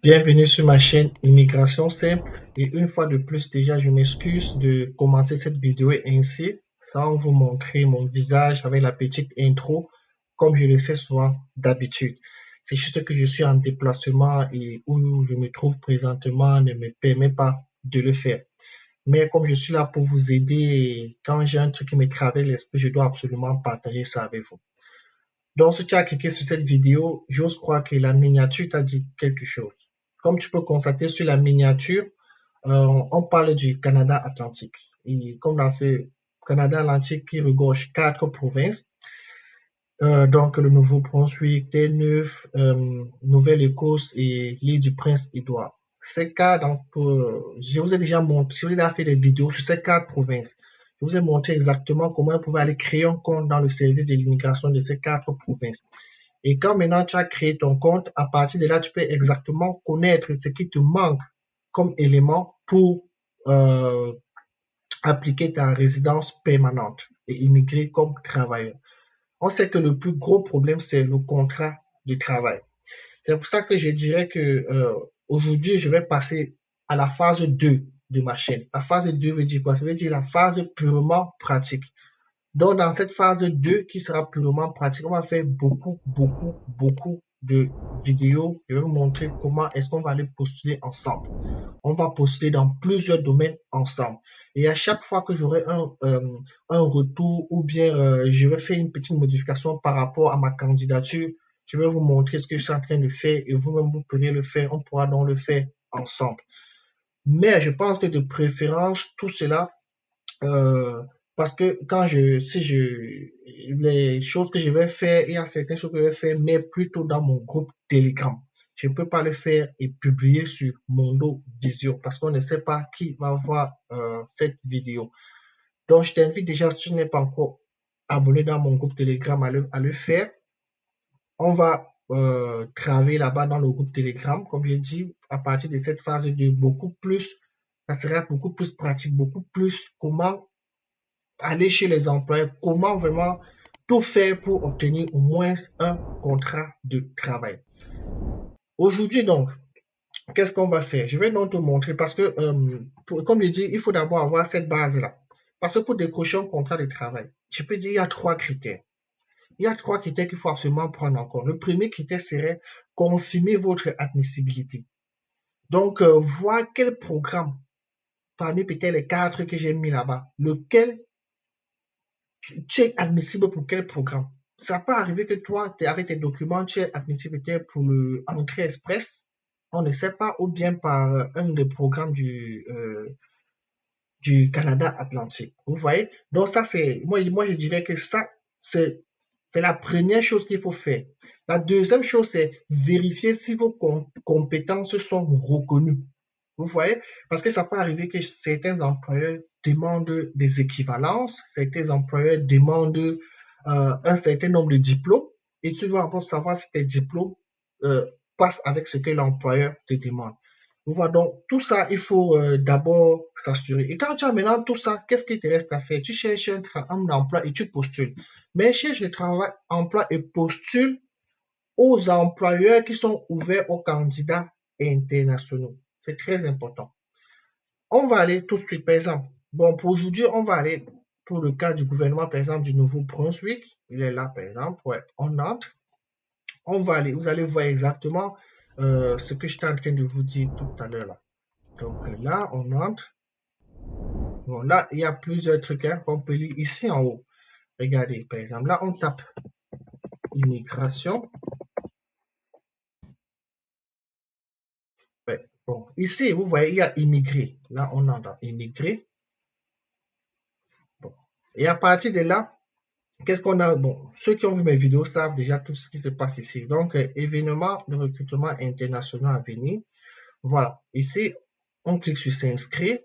Bienvenue sur ma chaîne Immigration Simple et une fois de plus déjà je m'excuse de commencer cette vidéo ainsi sans vous montrer mon visage avec la petite intro comme je le fais souvent d'habitude. C'est juste que je suis en déplacement et où je me trouve présentement ne me permet pas de le faire. Mais comme je suis là pour vous aider, quand j'ai un truc qui me traverse l'esprit, je dois absolument partager ça avec vous. Donc, si tu as cliqué sur cette vidéo, j'ose croire que la miniature t'a dit quelque chose. Comme tu peux constater sur la miniature, on parle du Canada Atlantique. Et comme dans ce Canada Atlantique qui regorge 4 provinces, donc le Nouveau-Brunswick, Terre-Neuve, Nouvelle-Écosse et l'île du Prince-Édouard. Je vous ai déjà montré, je vous ai déjà fait des vidéos sur ces 4 provinces. Je vous ai montré exactement comment vous pouvez aller créer un compte dans le service de l'immigration de ces 4 provinces. Et quand maintenant tu as créé ton compte, à partir de là, tu peux exactement connaître ce qui te manque comme élément pour euh, appliquer ta résidence permanente et immigrer comme travailleur. On sait que le plus gros problème, c'est le contrat de travail. C'est pour ça que je dirais que aujourd'hui, je vais passer à la phase 2 de ma chaîne. La phase 2 veut dire quoi? Ça veut dire la phase purement pratique. Donc, dans cette phase 2 qui sera purement pratique, on va faire beaucoup de vidéos. Je vais vous montrer comment est-ce qu'on va aller postuler ensemble. On va postuler dans plusieurs domaines ensemble. Et à chaque fois que j'aurai un retour ou bien je vais faire une petite modification par rapport à ma candidature, je vais vous montrer ce que je suis en train de faire et vous-même vous pourrez le faire. On pourra donc le faire ensemble. Mais je pense que de préférence, tout cela parce que les choses que je vais faire, il y a certaines choses que je vais faire, mais plutôt dans mon groupe Telegram. Je ne peux pas le faire et publier sur Mondo Visio parce qu'on ne sait pas qui va voir cette vidéo. Donc, je t'invite déjà, si tu n'es pas encore abonné dans mon groupe Telegram, à le faire. On va travailler là-bas dans le groupe Telegram. Comme je dis, à partir de cette phase de ça sera beaucoup plus pratique, beaucoup plus comment aller chez les employeurs, comment vraiment tout faire pour obtenir au moins un contrat de travail. Aujourd'hui donc, qu'est-ce qu'on va faire? Je vais donc te montrer parce que, comme je dis, il faut d'abord avoir cette base-là. Parce que pour décrocher un contrat de travail, je peux dire qu'il y a 3 critères. Il y a 3 critères qu'il faut absolument prendre en compte. Le premier critère serait confirmer votre admissibilité. Donc, voir quel programme, parmi peut-être les 4 que j'ai mis là-bas, lequel tu es admissible pour quel programme? Ça peut arriver que toi, avec tes documents, tu es admissible pour le entrée express. On ne sait pas, ou bien par un des programmes du Canada Atlantique. Vous voyez? Donc ça, moi, je dirais que ça, c'est la première chose qu'il faut faire. La deuxième chose, c'est vérifier si vos compétences sont reconnues. Vous voyez? Parce que ça peut arriver que certains employeurs demandent des équivalences, certains employeurs demandent un certain nombre de diplômes et tu dois encore savoir si tes diplômes euh, passent avec ce que l'employeur te demande. Vous voyez, donc tout ça, il faut d'abord s'assurer. Et quand tu as maintenant tout ça, qu'est-ce qu'il te reste à faire? Tu cherches un emploi et tu postules. Mais cherche le travail, emploi et postule aux employeurs qui sont ouverts aux candidats internationaux. C'est très important. On va aller tout de suite, par exemple. Bon, pour aujourd'hui, on va aller pour le cas du gouvernement, par exemple, du Nouveau-Brunswick. Il est là, par exemple. Ouais, on entre. On va aller, vous allez voir exactement ce que j'étais en train de vous dire tout à l'heure là. Donc là, on entre. Bon, là, il y a plusieurs trucs qu'on peut lire ici en haut. Regardez, par exemple, là, on tape immigration. Ouais. Bon, ici, vous voyez, il y a immigré. Là, on entre dans immigré. Bon. Et à partir de là, qu'est-ce qu'on a? Bon, ceux qui ont vu mes vidéos savent déjà tout ce qui se passe ici. Donc, événements de recrutement international à venir. Voilà. Ici, on clique sur s'inscrire.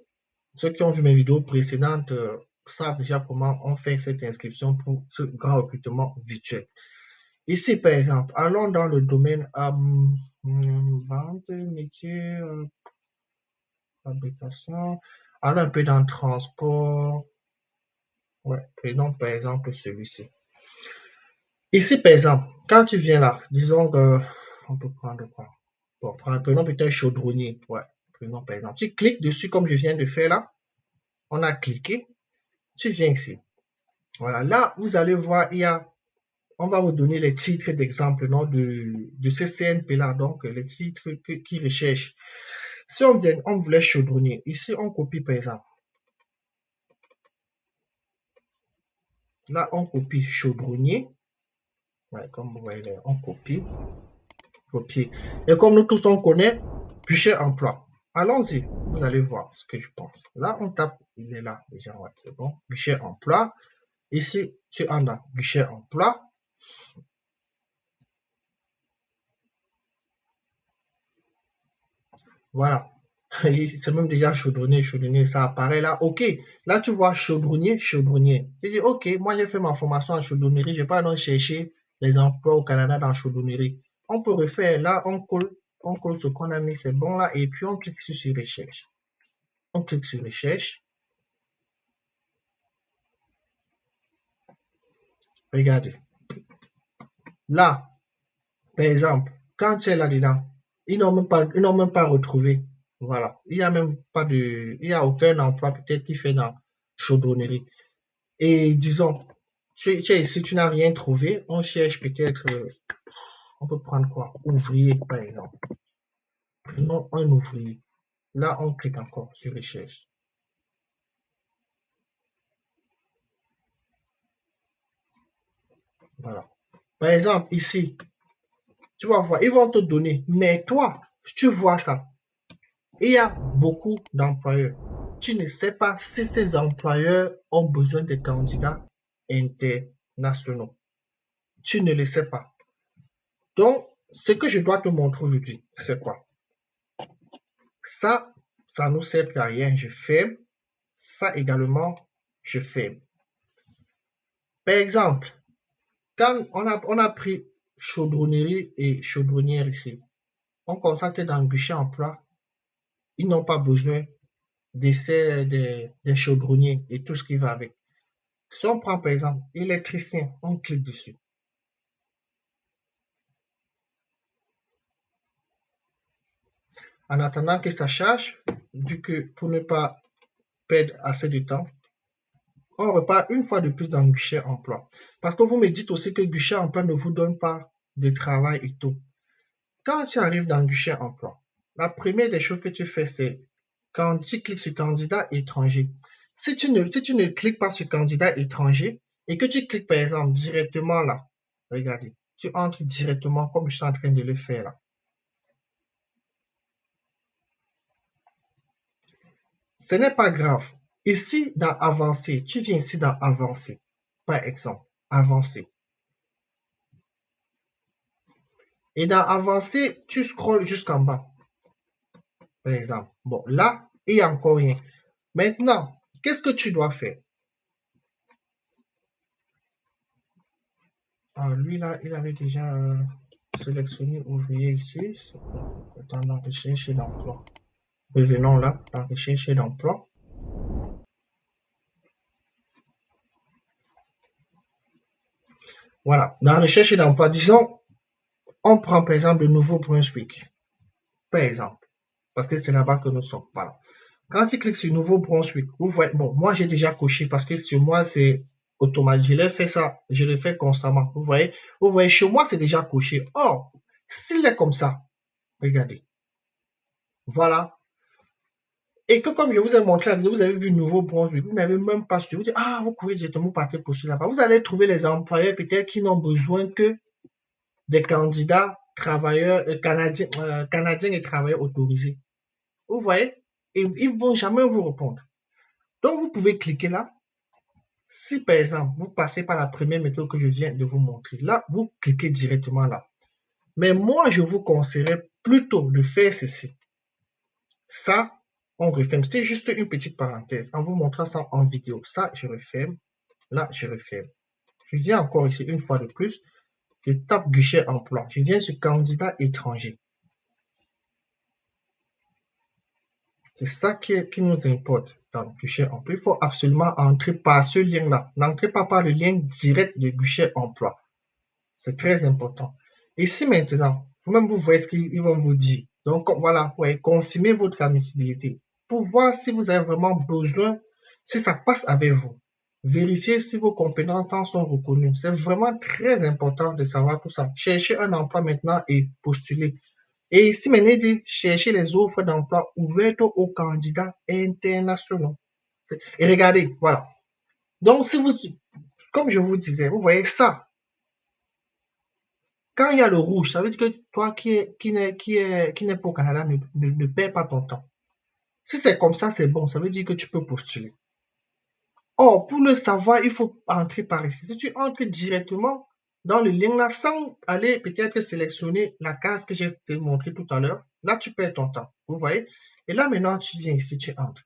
Ceux qui ont vu mes vidéos précédentes savent déjà comment on fait cette inscription pour ce grand recrutement virtuel. Ici, par exemple, allons dans le domaine vente, métier, fabrication. Allons un peu dans le transport. Ouais, prenons par exemple celui-ci. Ici, par exemple, quand tu viens là, disons que on peut prendre quoi? Bon, prenons peut-être chaudronnier. Ouais, prenons par exemple. Tu cliques dessus comme je viens de faire là. On a cliqué. Tu viens ici. Voilà, là, vous allez voir, on va vous donner les titres d'exemple de ces CNP-là, donc les titres qui recherchent. Si on voulait chaudronnier, ici, on copie par exemple. Là, on copie chaudronnier. Ouais, comme vous voyez là, on copie. Copier. Et comme nous tous, on connaît, guichet emploi. Allons-y, vous allez voir ce que je pense. Là, on tape, il est là déjà, ouais, c'est bon. Guichet emploi. Ici, tu en as guichet emploi. Voilà. C'est même déjà chaudronnier, chaudronnier, ça apparaît là. OK. Là, tu vois chaudronnier, chaudronnier. Tu dis, OK, moi, j'ai fait ma formation en chaudronnerie. Je ne vais pas donc chercher les emplois au Canada dans la chaudronnerie. On peut refaire. Là, on colle ce qu'on a mis, c'est bon là. Et puis, on clique sur recherche. On clique sur recherche. Regardez. Là, par exemple, quand tu es là-dedans, ils n'ont même pas retrouvé. Voilà. Il n'y a aucun emploi peut-être qui fait dans chaudronnerie. Et disons, tu es ici, tu n'as rien trouvé. On cherche peut-être, on peut prendre quoi? Ouvrier, par exemple. Prenons un ouvrier. Là, on clique encore sur recherche. Voilà. Par exemple, ici, tu vas voir, ils vont te donner, mais toi, tu vois ça. Il y a beaucoup d'employeurs. Tu ne sais pas si ces employeurs ont besoin de candidats internationaux. Tu ne le sais pas. Donc, ce que je dois te montrer aujourd'hui, c'est quoi? Ça ne nous sert à rien. Je ferme. Ça également, je ferme. Par exemple, quand on a pris chaudronnerie et chaudronnière ici, on constate que dans le guichet emploi, ils n'ont pas besoin d'essai des chaudronniers et tout ce qui va avec. Si on prend par exemple électricien, on clique dessus. En attendant que ça charge, vu que pour ne pas perdre assez de temps, on repart une fois de plus dans le guichet emploi. Parce que vous me dites aussi que le guichet emploi ne vous donne pas de travail et tout. Quand tu arrives dans le guichet emploi, la première des choses que tu fais, c'est quand tu cliques sur candidat étranger. Si tu ne cliques pas sur candidat étranger et que tu cliques par exemple directement là, regardez, tu entres directement comme je suis en train de le faire là. Ce n'est pas grave. Ici, dans Avancer, tu viens ici dans Avancer, par exemple, Avancer. Et dans Avancer, tu scrolles jusqu'en bas, par exemple. Bon, là, il n'y a encore rien. Maintenant, qu'est-ce que tu dois faire? Alors, lui, là, il avait déjà sélectionné ouvrier ici. Dans recherche d'emploi. Revenons là, dans recherche d'emploi. Voilà, dans recherche d'emploi, disons, on prend par exemple le Nouveau-Brunswick. Par exemple, parce que c'est là-bas que nous sommes. Voilà. Quand tu cliques sur Nouveau-Brunswick, vous voyez, bon, moi j'ai déjà coché parce que sur moi c'est automatique. Je l'ai fait ça, je le fais constamment. Vous voyez, chez moi c'est déjà coché. Or, s'il est comme ça, regardez. Voilà. Et que comme je vous ai montré la vidéo, vous avez vu Nouveau-Brunswick, vous n'avez même pas su. Vous dites, ah, vous courez directement partir pour là-bas. Vous allez trouver les employeurs peut-être qui n'ont besoin que des candidats travailleurs canadiens et travailleurs autorisés. Vous voyez? Et ils ne vont jamais vous répondre. Donc, vous pouvez cliquer là. Si, par exemple, vous passez par la première méthode que je viens de vous montrer, là, vous cliquez directement là. Mais moi, je vous conseillerais plutôt de faire ceci. Ça, on referme. C'était juste une petite parenthèse en vous montrant ça en vidéo. Ça, je referme. Là, je referme. Je viens encore ici une fois de plus. Je tape guichet emploi. Je viens sur candidat étranger. C'est ça qui nous importe dans le guichet emploi. Il faut absolument entrer par ce lien-là. N'entrez pas par le lien direct du guichet emploi. C'est très important. Ici maintenant, vous-même vous voyez ce qu'ils vont vous dire. Donc, voilà, ouais, confirmez votre admissibilité pour voir si vous avez vraiment besoin, si ça passe avec vous. Vérifiez si vos compétences sont reconnues. C'est vraiment très important de savoir tout ça. Cherchez un emploi maintenant et postulez. Et ici, maintenant, il dit chercher les offres d'emploi ouvertes aux candidats internationaux. Et regardez, voilà. Donc, si vous, comme je vous disais, vous voyez ça. Quand il y a le rouge, ça veut dire que toi qui n'est pas au Canada ne perds pas ton temps. Si c'est comme ça, c'est bon. Ça veut dire que tu peux postuler. Or, pour le savoir, il faut entrer par ici. Si tu entres directement dans le lien là, sans aller peut-être sélectionner la case que j'ai te montré tout à l'heure, là, tu perds ton temps. Vous voyez? Et là, maintenant, tu viens ici, tu entres.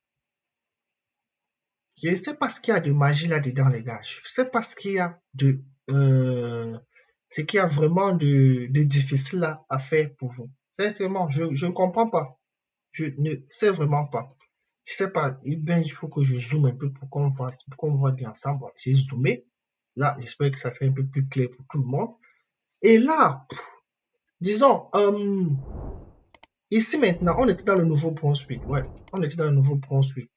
Je ne sais pas ce qu'il y a de magie là-dedans, les gars. Je ne sais pas ce qu'il y a de, ce qu'il y a vraiment de difficile là à faire pour vous. Sincèrement, je ne comprends pas. Je ne sais vraiment pas. Je sais pas, eh bien, il faut que je zoome un peu pour qu'on voit bien ensemble. Voilà, j'ai zoomé. Là, j'espère que ça sera un peu plus clair pour tout le monde. Et là, disons, ici maintenant, on était dans le Nouveau-Brunswick. Ouais, on était dans le Nouveau-Brunswick.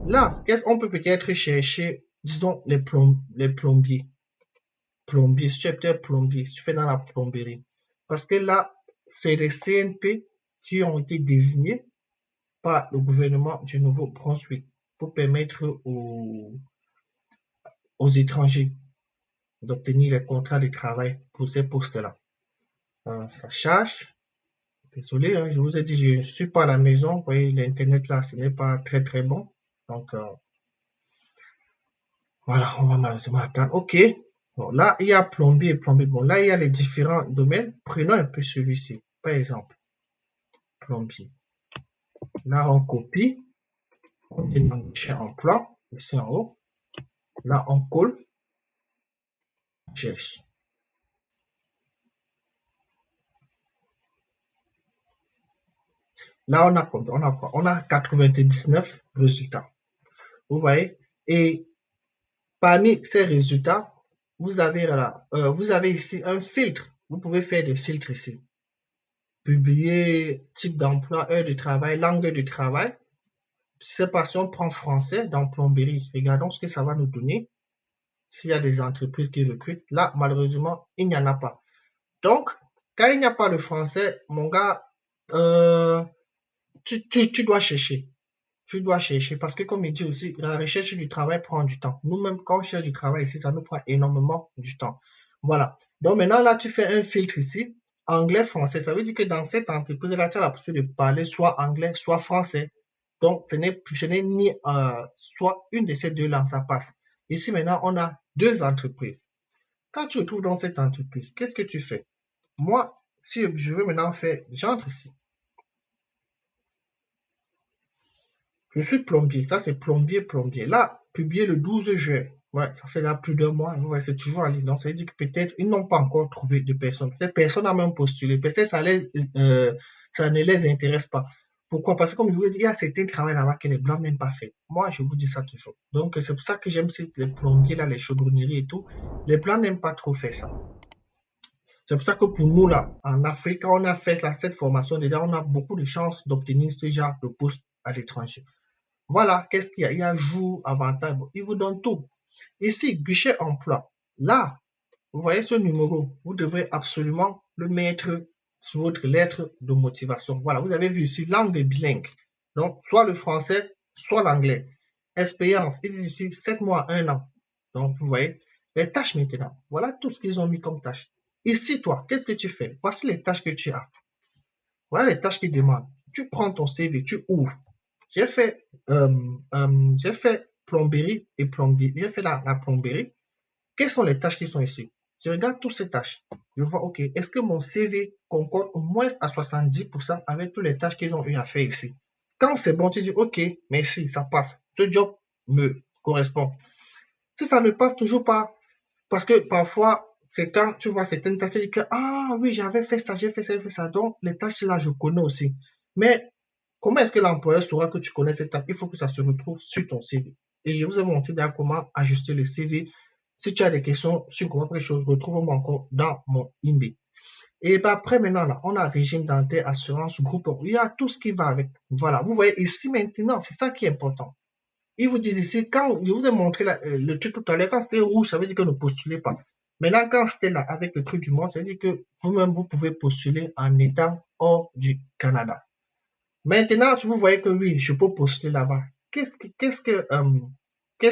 Là, qu'est-ce qu'on peut peut-être chercher, disons, les plombiers. Plombier, si tu es peut-être plombier, si tu fais dans la plomberie. Parce que là, c'est des CNP qui ont été désignés par le gouvernement du Nouveau-Brunswick pour permettre aux étrangers d'obtenir les contrats de travail pour ces postes-là. Ça charge. Désolé, hein, je vous ai dit, je ne suis pas à la maison. Vous voyez, l'Internet là, ce n'est pas très très bon. Donc, voilà, on va malheureusement attendre. OK. Bon, là, il y a plombier et plombier. Bon, là, il y a les différents domaines. Prenons un peu celui-ci. Par exemple, plombier. Là, on copie. On est dans le champ emploi, ici en haut. Là, on colle. On cherche. Là, on a quoi? On a quoi? On a 99 résultats. Vous voyez? Et parmi ces résultats, vous avez là, vous avez ici un filtre. Vous pouvez faire des filtres ici. Publier type d'emploi, heure de travail, langue de travail. C'est pas si on prend français dans plomberie. Regardons ce que ça va nous donner. S'il y a des entreprises qui recrutent. Là, malheureusement, il n'y en a pas. Donc, quand il n'y a pas de français, mon gars, tu dois chercher. Tu dois chercher parce que comme il dit aussi, la recherche du travail prend du temps. Nous-mêmes, quand on cherche du travail ici, ça nous prend énormément du temps. Voilà. Donc maintenant, là, tu fais un filtre ici, anglais, français. Ça veut dire que dans cette entreprise-là, tu as la possibilité de parler soit anglais, soit français. Donc, ce n'est ni soit une de ces deux langues, ça passe. Ici, maintenant, on a deux entreprises. Quand tu te trouves dans cette entreprise, qu'est-ce que tu fais? Moi, si je veux maintenant faire, j'entre ici. Je suis plombier. Ça, c'est plombier, plombier. Là, publié le 12 juin. Ouais, ça fait là plus d'un mois. Ouais, c'est toujours en ligne. Donc, ça veut dire que peut-être ils n'ont pas encore trouvé de personne. Peut-être personne n'a même postulé. Peut-être ça ne les intéresse pas. Pourquoi? Parce que comme je vous l'ai dit, il y a certains travaux là-bas que les blancs n'aiment pas fait. Moi, je vous dis ça toujours. Donc, c'est pour ça que j'aime les plombiers, là, les chaudronneries et tout. Les blancs n'aiment pas trop faire ça. C'est pour ça que pour nous, là, en Afrique, quand on a fait là, cette formation, déjà, on a beaucoup de chances d'obtenir ce genre de poste à l'étranger. Voilà, qu'est-ce qu'il y a? Il y a jour, avantage, bon, il vous donne tout. Ici, guichet emploi. Là, vous voyez ce numéro, vous devrez absolument le mettre sur votre lettre de motivation. Voilà, vous avez vu ici langue bilingue. Donc, soit le français, soit l'anglais. Expérience, il dit ici 7 mois, 1 an. Donc, vous voyez, les tâches maintenant. Voilà tout ce qu'ils ont mis comme tâches. Ici, toi, qu'est-ce que tu fais? Voici les tâches que tu as. Voilà les tâches qu'ils demandent. Tu prends ton CV, tu ouvres. J'ai fait, j'ai fait plomberie et plombier. J'ai fait la plomberie. Quelles sont les tâches qui sont ici? Je regarde toutes ces tâches. Je vois, OK, est-ce que mon CV concorde au moins à 70% avec toutes les tâches qu'ils ont eu à faire ici? Quand c'est bon, tu dis, OK, merci, ça passe. Ce job me correspond. Si ça ne passe toujours pas, parce que parfois, c'est quand tu vois certaines tâches, tu dis que, ah oui, j'avais fait ça, j'ai fait ça, j'ai fait ça. Donc, les tâches là, je connais aussi. Mais comment est-ce que l'employeur saura que tu connais cette tâche? Il faut que ça se retrouve sur ton CV. Et je vous ai montré d'ailleurs comment ajuster le CV. Si tu as des questions sur comment faire les choses, retrouve-moi encore dans mon email. Et ben après, maintenant, là, on a régime dentaire, assurance, groupe. Il y a tout ce qui va avec. Voilà. Vous voyez ici maintenant, c'est ça qui est important. Ils vous disent ici, quand je vous ai montré le truc tout à l'heure, quand c'était rouge, ça veut dire que ne postulez pas. Maintenant, quand c'était là avec le truc du monde, ça veut dire que vous-même, vous pouvez postuler en étant hors du Canada. Maintenant, vous voyez que oui, je peux postuler là-bas. Qu'est-ce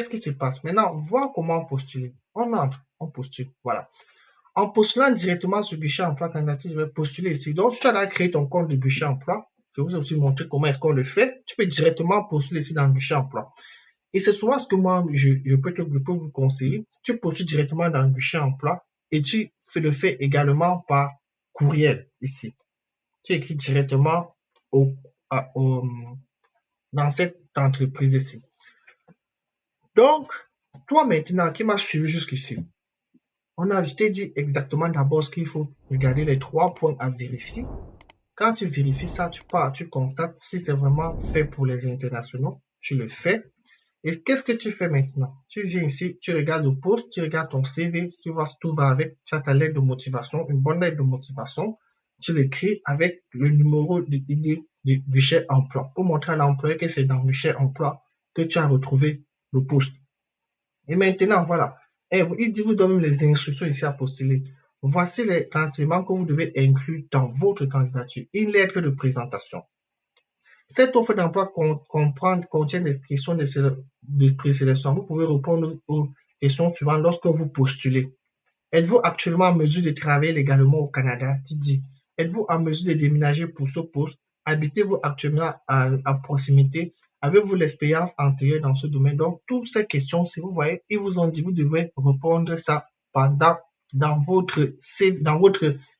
qui se passe? Maintenant, voir comment postuler. On entre, on postule. Voilà. En postulant directement sur Guichet Emploi Candidature, je vais postuler ici. Donc, si tu as créé ton compte de Guichet Emploi, je vais vous aussi montrer comment est-ce qu'on le fait. Tu peux directement postuler ici dans Guichet Emploi. Et c'est souvent ce que moi, je peux vous conseiller. Tu postules directement dans Guichet Emploi et tu le fais également par courriel ici. Tu écris directement au, dans cette entreprise ici. Donc, toi maintenant qui m'as suivi jusqu'ici, je t'ai dit exactement d'abord ce qu'il faut regarder, les 3 points à vérifier. Quand tu vérifies ça, tu pars, tu constates si c'est vraiment fait pour les internationaux, tu le fais. Et qu'est-ce que tu fais maintenant? Tu viens ici, tu regardes le poste, tu regardes ton CV, tu vois si tout va avec, tu as ta lettre de motivation, une bonne lettre de motivation, tu l'écris avec le numéro d'idée du guichet emploi pour montrer à l'employé que c'est dans le guichet emploi que tu as retrouvé le poste. Et maintenant, voilà, il vous donne les instructions ici à postuler. Voici les renseignements que vous devez inclure dans votre candidature. Une lettre de présentation. Cette offre d'emploi contient des questions de présélection. Vous pouvez répondre aux questions suivantes lorsque vous postulez. Êtes-vous actuellement en mesure de travailler légalement au Canada? Tu dis. Êtes-vous en mesure de déménager pour ce poste? Habitez-vous actuellement à proximité? Avez-vous l'expérience antérieure dans ce domaine? Donc, toutes ces questions, si vous voyez, ils vous ont dit, vous devez répondre ça dans votre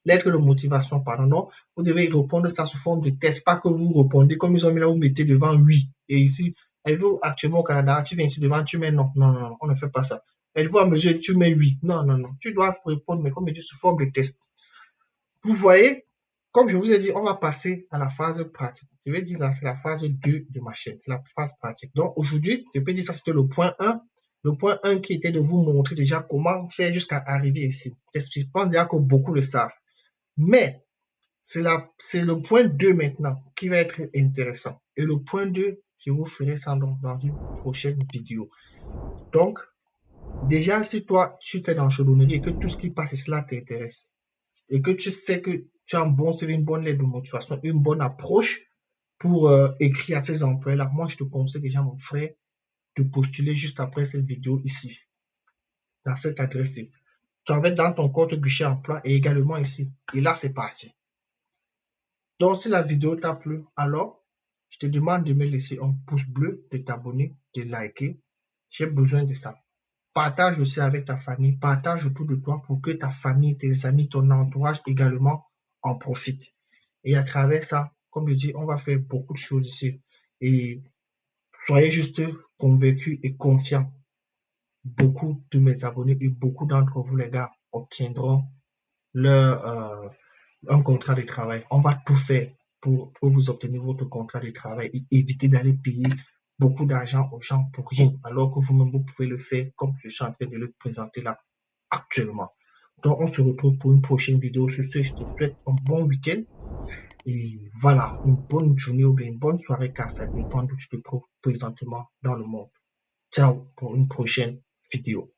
lettre de motivation, pardon, non, vous devez répondre ça sous forme de test, pas que vous répondez comme ils ont mis là, vous mettez devant oui. Et ici, êtes-vous actuellement au Canada? Tu viens ici devant, tu mets non, non, non, on ne fait pas ça. Êtes-vous en mesure, tu mets oui. Non, non, non. Tu dois répondre, mais comme je dis, sous forme de test. Vous voyez, comme je vous ai dit, on va passer à la phase pratique. Je vais dire là, c'est la phase 2 de ma chaîne. C'est la phase pratique. Donc aujourd'hui, je peux dire ça, c'était le point 1. Le point 1 qui était de vous montrer déjà comment faire jusqu'à arriver ici. Je pense déjà que beaucoup le savent. Mais c'est le point 2 maintenant qui va être intéressant. Et le point 2, je vous ferai ça dans une prochaine vidéo. Donc, déjà, si toi, tu fais dans la chaudronnerie et que tout ce qui passe ici là t'intéresse, et que tu sais que tu as un bon CV, une bonne lettre de motivation, une bonne approche pour écrire à ces emplois-là, moi, je te conseille déjà, mon frère, de postuler juste après cette vidéo ici, dans cette adresse-ci. Tu en vas dans ton compte guichet emploi et également ici. Et là, c'est parti. Donc, si la vidéo t'a plu, alors, je te demande de me laisser un pouce bleu, de t'abonner, de liker. J'ai besoin de ça. Partage aussi avec ta famille, partage autour de toi pour que ta famille, tes amis, ton entourage également en profitent. Et à travers ça, comme je dis, on va faire beaucoup de choses ici. Et soyez juste convaincus et confiants. Beaucoup de mes abonnés et beaucoup d'entre vous, les gars, obtiendront un contrat de travail. On va tout faire pour vous obtenir votre contrat de travail et éviter d'aller payer beaucoup d'argent aux gens pour rien, alors que vous-même, vous pouvez le faire comme je suis en train de le présenter là actuellement. Donc, on se retrouve pour une prochaine vidéo. Sur ce, je te souhaite un bon week-end. Et voilà, une bonne journée ou bien une bonne soirée, car ça dépend d'où tu te trouves présentement dans le monde. Ciao pour une prochaine vidéo.